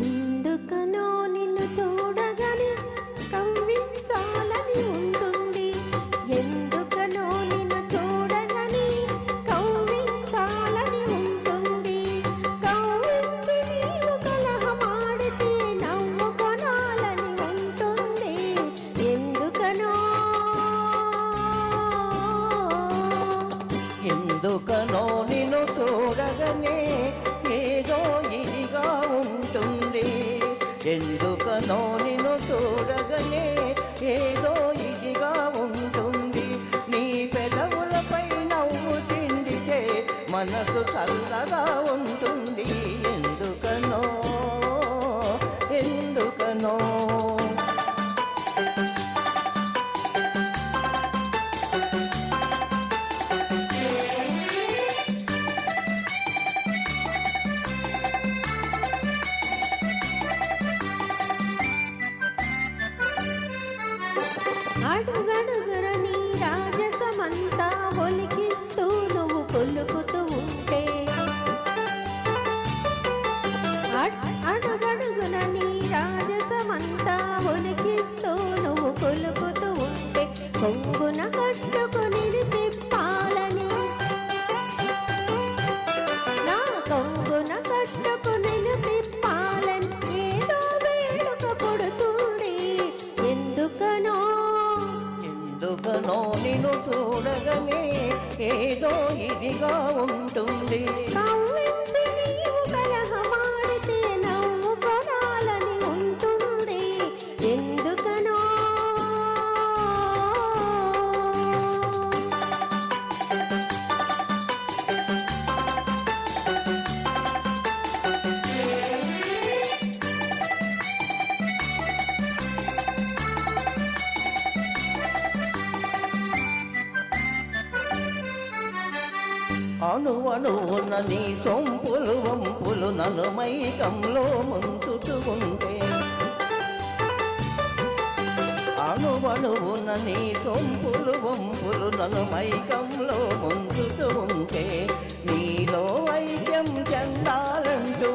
ఎందుకనో నిన్ను చూడగానే కవ్వించాలని ఉంటుంది. ఎందుకనో నిన్ను చూడగానే కవ్వించాలని ఉంటుంది. కవ్వించి నీవు కలహమాడితే నవ్వుకొనాలని ఉంటుంది. ఎందుకనో ఎందుకనో నిన్ను చూడగానే ఏదో ఇదిగా ఉంటుంది. ఎందుకనో నిన్ను చూడగానే ఏదో ఇదిగా ఉంటుంది. నీ పెదవులపై నవ్వు చిందితే మనసు చల్లగా ఉంటుంది. ఎందుకనో ఎందుకనో అడుగడుగున నీ రాజసమంతా ఒలికిస్తూ నువ్వు కొలుకుతూ ఉంటే, అడుగడుగున నీ రాజసమంతా ఒలికిస్తూ నువ్వు కొలుకుతూ ఉంటే, కొంగున కట్టుకుని తిప్పాలని, నా కొంగున కట్టుకుని తిప్పాలని ఏదో వేడుక పుడుతుంది. ఎందుకనో ఎందుకనో నిన్ను చూడగానే ఏదో ఇదిగా ఉంటుంది. కవ్వించి నీవు కలహమాడితే నవ్వుకొనాలని ఉంటుంది. ఎందుకనో అణువణువున నీ సొంపులు వంపులు నన్ను మైకంలో ముంచుతూ ఉంటే, అణువణువున నీ సొంపులు వంపులు నన్ను మైకంలో ముంచుతూ ఉంటే, నీలో ఐక్యం చెందాలంటూ